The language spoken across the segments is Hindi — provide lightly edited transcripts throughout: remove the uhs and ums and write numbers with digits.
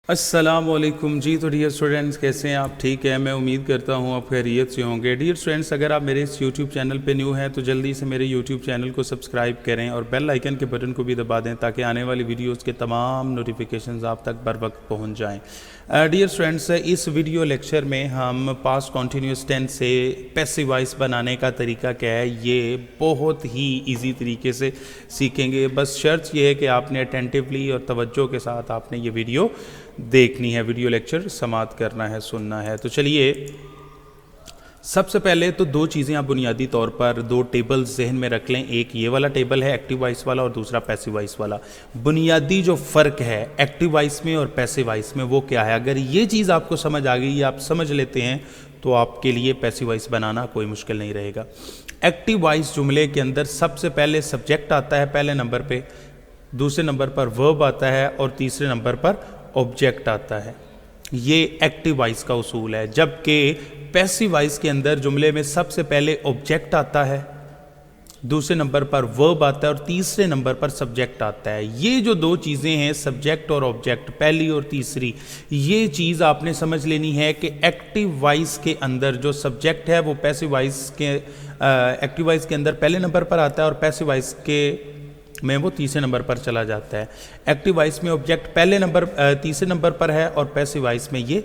अस्सलामुअलैकुम जी। तो डियर स्टूडेंट्स, कैसे हैं आप? ठीक है, मैं उम्मीद करता हूँ आप खैरियत से होंगे। डियर स्टूडेंट्स, अगर आप मेरे इस यूट्यूब चैनल पे न्यू हैं तो जल्दी से मेरे यूट्यूब चैनल को सब्सक्राइब करें और बेल आइकन के बटन को भी दबा दें ताकि आने वाली वीडियोस के तमाम नोटिफिकेशंस आप तक बर वक्त पहुँच जाएँ। डियर स्टूडेंट्स, इस वीडियो लेक्चर में हम पास्ट कॉन्टीन्यूस टेंस से पैसिव वॉइस बनाने का तरीका क्या है ये बहुत ही ईजी तरीके से सीखेंगे। बस शर्त ये है कि आपने अटेंटिवली और तवज्जो के साथ आपने ये वीडियो देखनी है, वीडियो लेक्चर समाप्त करना है, सुनना है। तो चलिए, सबसे पहले तो दो चीज़ें आप बुनियादी तौर पर, दो टेबल्स जहन में रख लें। एक ये वाला टेबल है एक्टिव वॉइस वाला और दूसरा पैसिव वॉइस वाला। बुनियादी जो फ़र्क है एक्टिव वॉइस में और पैसिव वॉइस में वो क्या है, अगर ये चीज़ आपको समझ आ गई या आप समझ लेते हैं तो आपके लिए पैसिव वॉइस बनाना कोई मुश्किल नहीं रहेगा। एक्टिव वॉइस जुमले के अंदर सबसे पहले सब्जेक्ट आता है पहले नंबर पे, दूसरे नंबर पर वर्ब आता है और तीसरे नंबर पर ऑब्जेक्ट आता है। ये एक्टिव वॉइस का उसूल है। जबकि पैसिव वॉइस के अंदर जुमले में सबसे पहले ऑब्जेक्ट आता है, दूसरे नंबर पर वर्ब आता है और तीसरे नंबर पर सब्जेक्ट आता है। ये जो दो चीज़ें हैं, सब्जेक्ट और ऑब्जेक्ट, पहली और तीसरी, ये चीज़ आपने समझ लेनी है कि एक्टिव वॉइस के अंदर जो सब्जेक्ट है वो पैसिव वॉइस के एक्टिव वॉइस के अंदर पहले नंबर पर आता है और पैसिव वॉइस के में वो तीसरे नंबर पर चला जाता है। एक्टिव वॉइस में ऑब्जेक्ट तीसरे नंबर पर है और पैसिव वॉइस में ये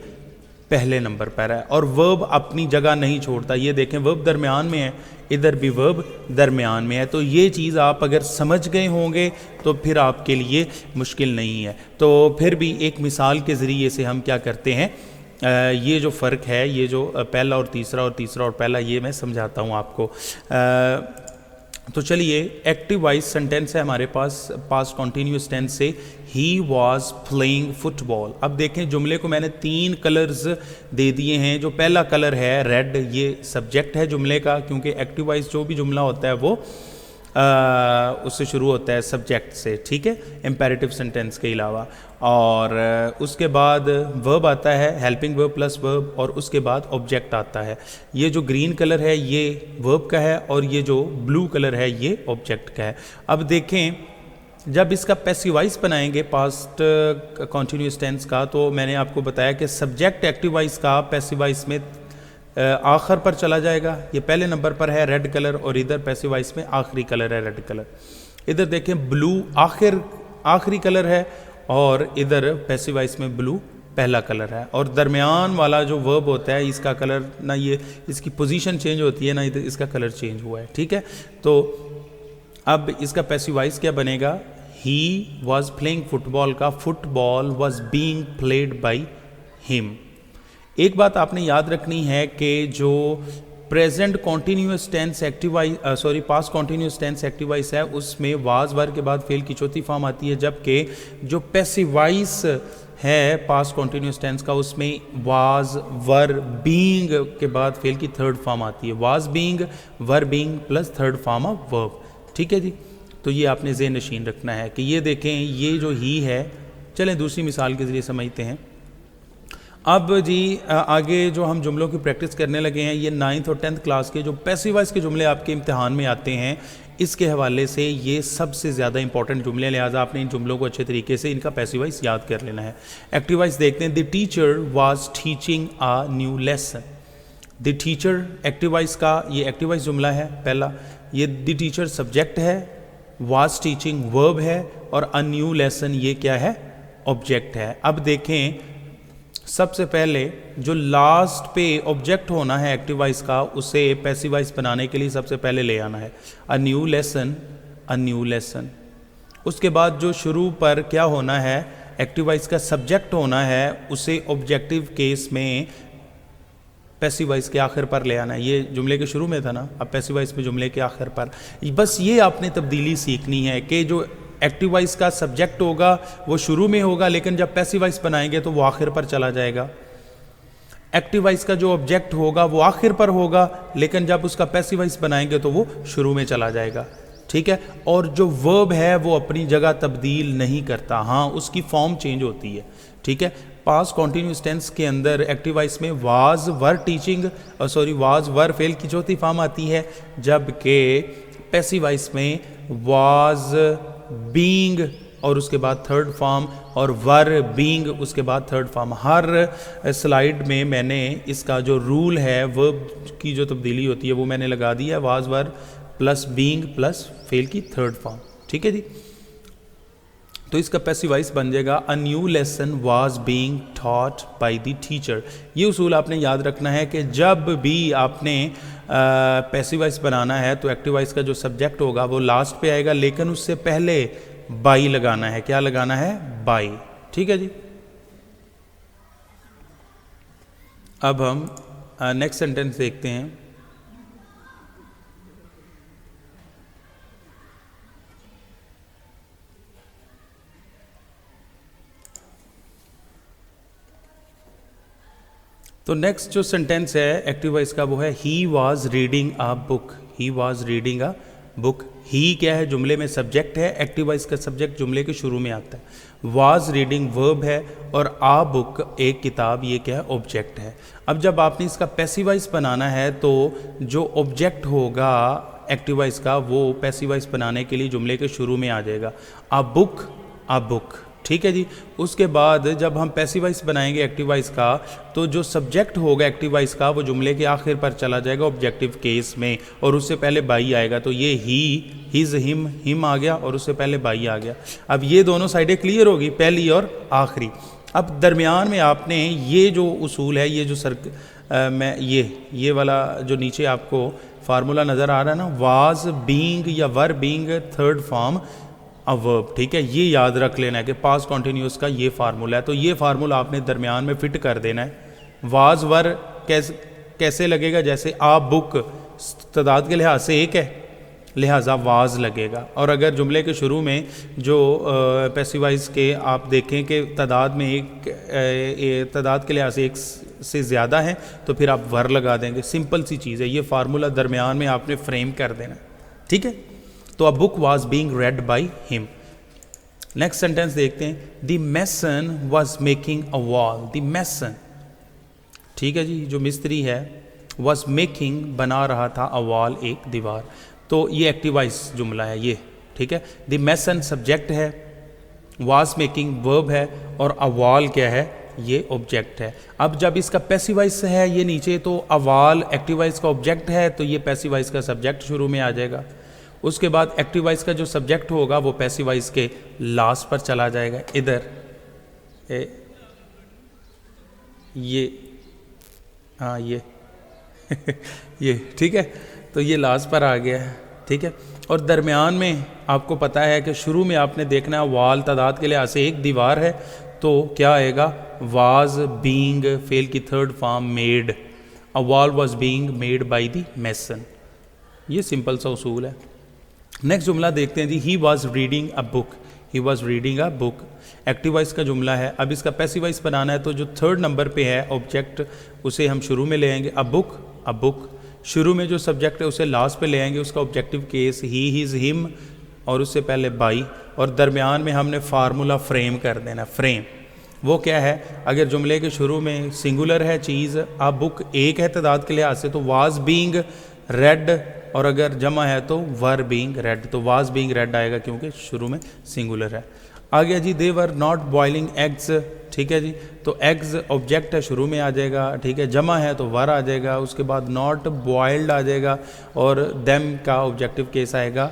पहले नंबर पर है। और वर्ब अपनी जगह नहीं छोड़ता। ये देखें, वर्ब दरमियान में है, इधर भी वर्ब दरमियान में है। तो ये चीज़ आप अगर समझ गए होंगे तो फिर आपके लिए मुश्किल नहीं है। तो फिर भी एक मिसाल के ज़रिए से हम क्या करते हैं, ये जो फ़र्क है, ये जो पहला और तीसरा और पहला, ये मैं समझाता हूँ आपको। तो चलिए, एक्टिव वॉइस सेंटेंस है हमारे पास पास्ट कॉन्टीन्यूस टेंस से, ही वॉज प्लेइंग फुटबॉल। अब देखें, जुमले को मैंने 3 कलर्स दे दिए हैं। जो पहला कलर है रेड, ये सब्जेक्ट है जुमले का, क्योंकि एक्टिव वॉइस जो भी जुमला होता है वो उससे शुरू होता है सब्जेक्ट से, ठीक है, इम्पेरेटिव सेंटेंस के अलावा। और उसके बाद वर्ब आता है, हेल्पिंग वर्ब प्लस वर्ब, और उसके बाद ऑब्जेक्ट आता है। ये जो ग्रीन कलर है ये वर्ब का है और ये जो ब्लू कलर है ये ऑब्जेक्ट का है। अब देखें, जब इसका पैसिव वॉइस बनाएंगे पास्ट कॉन्टीन्यूस टेंस का, तो मैंने आपको बताया कि सब्जेक्ट एक्टिव वॉइस का पैसिव वॉइस में आखिर पर चला जाएगा। ये पहले नंबर पर है रेड कलर और इधर पैसिव वॉइस में आखिरी कलर है रेड कलर। इधर देखें, ब्लू आखिरी कलर है और इधर पैसिव वॉइस में ब्लू पहला कलर है। और दरमियान वाला जो वर्ब होता है इसका कलर ना, ये इसकी पोजीशन चेंज होती है ना, इधर इसका कलर चेंज हुआ है, ठीक है। तो अब इसका पैसिव वॉइस क्या बनेगा, ही वॉज प्लेइंग फुटबॉल का football was being played by him. एक बात आपने याद रखनी है कि जो present continuous tense past continuous tense active voice है उसमें वाज वर के बाद फेल की चौथी फॉर्म आती है, जबकि जो पैसिव वॉइस है पास्ट कॉन्टीन्यूस टेंस का उसमें वाज वर बीइंग के बाद फेल की थर्ड फॉर्म आती है। Was being, were being plus third form of verb, ठीक है जी। तो ये आपने ज़हन नशीन रखना है कि ये देखें, ये जो ही है। चलें दूसरी मिसाल के ज़रिए समझते हैं। अब जी आगे जो हम जुमलों की प्रैक्टिस करने लगे हैं, ये 9th और 10th क्लास के जो पैसिव वॉइस के जुमले आपके इम्तिहान में आते हैं, इसके हवाले से ये सबसे ज़्यादा इंपॉर्टेंट जुमले, लिहाजा आपने इन जुमलों को अच्छे तरीके से इनका पैसिव वॉइस याद कर लेना है। एक्टिव वॉइस देखते हैं। The teacher was teaching a new lesson. The teacher active voice का ये एक्टिव वॉइस जुमला है पहला। ये द टीचर सब्जेक्ट है, वाज टीचिंग वर्ब है और अ न्यू लेसन ये क्या है, ऑब्जेक्ट है। अब देखें, सबसे पहले जो लास्ट पे ऑब्जेक्ट होना है एक्टिव वॉइस का, उसे पैसिव वॉइस बनाने के लिए सबसे पहले ले आना है a new lesson, a new lesson. उसके बाद जो शुरू पर क्या होना है, एक्टिव वॉइस का सब्जेक्ट होना है, उसे ऑब्जेक्टिव केस में पैसिव वॉइस के आखिर पर ले आना है। ये जुमले के शुरू में था ना, अब पैसिव वॉइस में जुमले के आखिर पर। बस ये आपने तब्दीली सीखनी है कि जो एक्टिव वॉइस का सब्जेक्ट होगा वो शुरू में होगा, लेकिन जब पैसिव वॉइस बनाएंगे तो वो आखिर पर चला जाएगा। एक्टिव वॉइस का जो ऑब्जेक्ट होगा वो आखिर पर होगा, लेकिन जब उसका पैसिव वॉइस बनाएंगे तो वो शुरू में चला जाएगा, ठीक है। और जो वर्ब है वो अपनी जगह तब्दील नहीं करता, हाँ उसकी फॉर्म चेंज होती है, ठीक है। पास्ट कॉन्टीन्यूस टेंस के अंदर एक्टिव वॉइस में वाज वर फेल की चौथी फॉर्म आती है, जबकि पैसिव वॉइस में वाज बीइंग और उसके बाद थर्ड फॉर्म, और वर बीइंग उसके बाद थर्ड फॉर्म। हर स्लाइड में मैंने इसका जो रूल है वर्ब की जो तब्दीली होती है वो मैंने लगा दी है, was were plus being plus fail की थर्ड फॉर्म। ठीक है जी, तो इसका पैसिव वॉइस बन जाएगा a new lesson was being taught by the teacher. ये उसूल आपने याद रखना है कि जब भी आपने पैसिव वॉइस बनाना है तो एक्टिव वॉइस का जो सब्जेक्ट होगा वो लास्ट पे आएगा, लेकिन उससे पहले बाई लगाना है। क्या लगाना है? बाई। ठीक है जी, अब हम नेक्स्ट सेंटेंस देखते हैं। तो नेक्स्ट जो सेंटेंस है एक्टिव वॉइस का वो है he was reading a book. He was reading a book. He क्या है? जुमले में सब्जेक्ट है, एक्टिव वॉइस का सब्जेक्ट जुमले के शुरू में आता है। वॉज रीडिंग वर्ब है और आ बुक एक किताब, ये क्या है? ऑब्जेक्ट है। अब जब आपने इसका पैसिव वॉइस बनाना है तो जो ऑब्जेक्ट होगा एक्टिव वॉइस का वो पैसिव वॉइस बनाने के लिए जुमले के शुरू में आ जाएगा, अ बुक, अ बुक। ठीक है जी, उसके बाद जब हम पैसिव वॉइस बनाएंगे एक्टिव वॉइस का तो जो सब्जेक्ट होगा एक्टिव वॉइस का वो जुमले के आखिर पर चला जाएगा ऑब्जेक्टिव केस में, और उससे पहले बाई आएगा। तो ये ही, हिज, हिम आ गया और उससे पहले बाई आ गया। अब ये दोनों साइडें क्लियर होगी, पहली और आखिरी। अब दरमियान में आपने ये जो उसूल है, ये जो मैं ये वाला जो नीचे आपको फार्मूला नज़र आ रहा है ना, वाज बीइंग या were being third form a verb. ठीक है, ये याद रख लेना है कि पास्ट कॉन्टिन्यूस का ये फार्मूला है। तो ये फार्मूला आपने दरमियान में फिट कर देना है। वाज वर कैसे लगेगा? जैसे आ बुक तादाद के लिहाज से एक है, लिहाजा वाज लगेगा। और अगर जुमले के शुरू में जो पैसिव वॉइस के आप देखें कि तादाद में तादाद के लिहाज से एक से ज़्यादा है तो फिर आप वर लगा देंगे। सिंपल सी चीज़ है, ये फार्मूला दरमियान में आपने फ्रेम कर देना। ठीक है, तो a book was being red by him. Next sentence देखते हैं। The mason was making a wall. The mason, ठीक है जी, जो मिस्त्री है, वॉज मेकिंग बना रहा था, अ वॉल एक दीवार। तो ये एक्टिव वॉइस जुमला है ये। ठीक है, द मेसन सब्जेक्ट है, वॉज मेकिंग वर्ब है और अ वॉल क्या है? ये ऑब्जेक्ट है। अब जब इसका पैसिव वॉइस है ये नीचे, तो अ वॉल एक्टिव वॉइस का ऑब्जेक्ट है, तो ये पैसिव वॉइस का सब्जेक्ट शुरू में आ जाएगा। उसके बाद एक्टिव वॉइस का जो सब्जेक्ट होगा वो पैसिव वॉइस के लास्ट पर चला जाएगा, इधर ये, हाँ ये ये। ठीक है, तो ये लास्ट पर आ गया है। ठीक है, और दरमियान में आपको पता है कि शुरू में आपने देखना है वॉल तादाद के लिहाज से एक दीवार है, तो क्या आएगा? वाज बीइंग फेल की third form made, a wall was being made by the mason. ये सिंपल सा उसूल है। नेक्स्ट जुमला देखते हैं जी। He was reading a book. He was reading a book active voice का जुमला है। अब इसका पैसिव वॉइस बनाना है तो जो थर्ड नंबर पे है ऑब्जेक्ट उसे हम शुरू में ले आएंगे, अ बुक, अ बुक। शुरू में जो सब्जेक्ट है उसे लास्ट पे ले आएंगे, उसका ऑब्जेक्टिव केस ही, हिज, हिम और उससे पहले बाई, और दरमियान में हमने फार्मूला फ्रेम कर देना। फ्रेम वो क्या है? अगर जुमले के शुरू में सिंगुलर है चीज़, अ बुक एक है तादाद के लिहाज से, तो वाज बीइंग रेड, और अगर जमा है तो वर बीइंग रेड, तो वाज बीइंग रेड आएगा क्योंकि शुरू में सिंगुलर है। आ गया जी, दे वर नॉट बॉइलिंग एग्स। ठीक है जी, तो एग्स ऑब्जेक्ट है, शुरू में आ जाएगा। ठीक है, जमा है तो वर आ जाएगा, उसके बाद नॉट बॉइल्ड आ जाएगा, और देम का ऑब्जेक्टिव केस आएगा,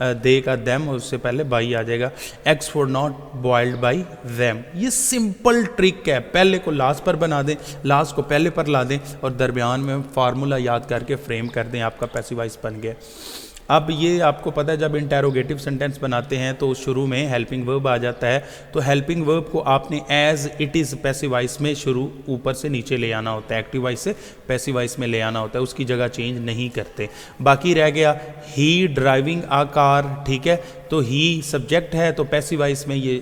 दे का देम, और उससे पहले बाई आ जाएगा। Eggs for not boiled by them. ये सिंपल ट्रिक है, पहले को लास्ट पर बना दें, लास्ट को पहले पर ला दें, और दरमियान में फार्मूला याद करके फ्रेम कर दें, आपका पैसिव वॉइस बन गया। अब ये आपको पता है जब इंटेरोगेटिव सेंटेंस बनाते हैं तो शुरू में हेल्पिंग वर्ब आ जाता है, तो हेल्पिंग वर्ब को आपने as it is passive voice में शुरू ऊपर से नीचे ले आना होता है, एक्टिव वॉइस से पैसिव वॉइस में ले आना होता है, उसकी जगह चेंज नहीं करते। बाकी रह गया ही ड्राइविंग आ कार। ठीक है, तो ही सब्जेक्ट है तो पैसिव वॉइस में ये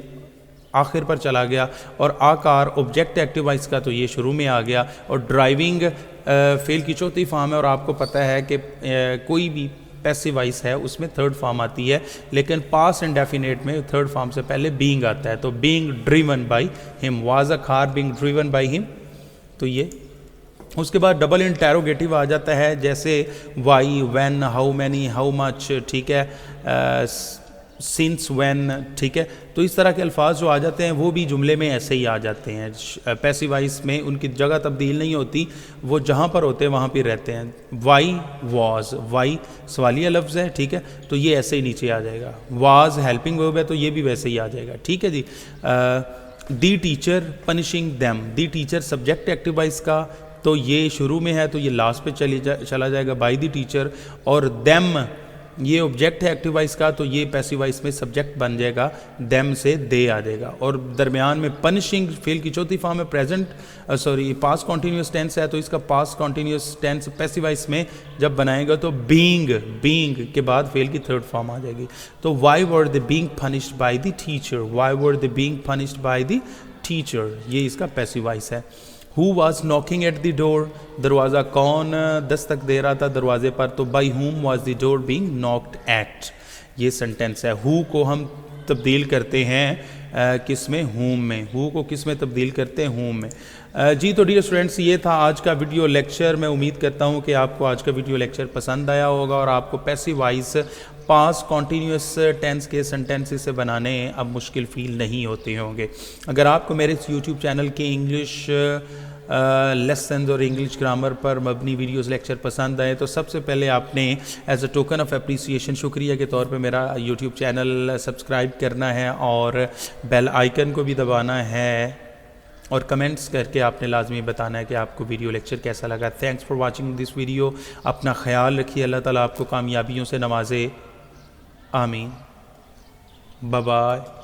आखिर पर चला गया, और आ कार ऑब्जेक्ट एक्टिव वॉइस का तो ये शुरू में आ गया, और ड्राइविंग फेल की चौथी फॉर्म है, और आपको पता है कि कोई भी पैसिव वॉइस है उसमें थर्ड फॉर्म आती है, लेकिन पास्ट इंडेफिनेट में थर्ड फॉर्म से पहले बीइंग आता है। तो being driven by him, was a car being driven by him, तो ये। उसके बाद डबल इंटेरोगेटिव आ जाता है, जैसे why, when, how many, how much. ठीक है, सिंस व्हेन, ठीक है। तो इस तरह के अल्फाज जो आ जाते हैं वो भी जुमले में ऐसे ही आ जाते हैं। पैसिव वॉइस में उनकी जगह तब्दील नहीं होती, वो जहाँ पर होते हैं वहाँ पर रहते हैं। वाई वॉज, वाई सवालिया लफ्ज़ है, ठीक है, तो ये ऐसे ही नीचे आ जाएगा। वाज हेल्पिंग वर्ब है तो ये भी वैसे ही आ जाएगा, ठीक है जी। दी टीचर पनिशिंग दैम, दी टीचर सब्जेक्ट एक्टिव वॉइस का, तो ये शुरू में है तो ये लास्ट पे चला जाएगा बाय द टीचर। और देम ये ऑब्जेक्ट है एक्टिव वॉइस का, तो ये पैसिव वॉइस में सब्जेक्ट बन जाएगा, देम से दे आ जाएगा। और दरमियान में पनिशिंग फेल की चौथी फॉर्म है, प्रेजेंट पास्ट कॉन्टीन्यूस टेंस है, तो इसका past continuous tense passive voice में जब बनाएगा तो बीइंग, बीइंग के बाद फेल की थर्ड फॉर्म आ जाएगी। तो why were they being punished by the teacher, why were they being punished by the teacher, ये इसका पैसिव वॉइस है। Who was knocking at the door, दरवाज़ा कौन दस्तक दे रहा था दरवाजे पर, तो by whom was the door being knocked at, ये सेंटेंस है। Who को हम तब्दील करते हैं किस में, whom में। Who को किस में तब्दील करते हैं, whom में। जी तो डियर स्टूडेंट्स, ये था आज का वीडियो लेक्चर। मैं उम्मीद करता हूँ कि आपको आज का वीडियो लेक्चर पसंद आया होगा और आपको passive voice past continuous tense के सेंटेंसेस से बनाने अब मुश्किल फील नहीं होते होंगे। अगर आपको मेरे इस यूट्यूब चैनल के इंग्लिश लेसन और इंग्लिश ग्रामर पर मबनी वीडियोस लेक्चर पसंद आए तो सबसे पहले आपने as a token of appreciation, शुक्रिया के तौर पे मेरा यूट्यूब चैनल सब्सक्राइब करना है और बेल आइकन को भी दबाना है और कमेंट्स करके आपने लाजमी बताना है कि आपको वीडियो लेक्चर कैसा लगा। Thanks for watching this video. अपना ख्याल रखिए, अल्लाह ताला आपको कामयाबियों से नवाजे। आमीन। Bye bye.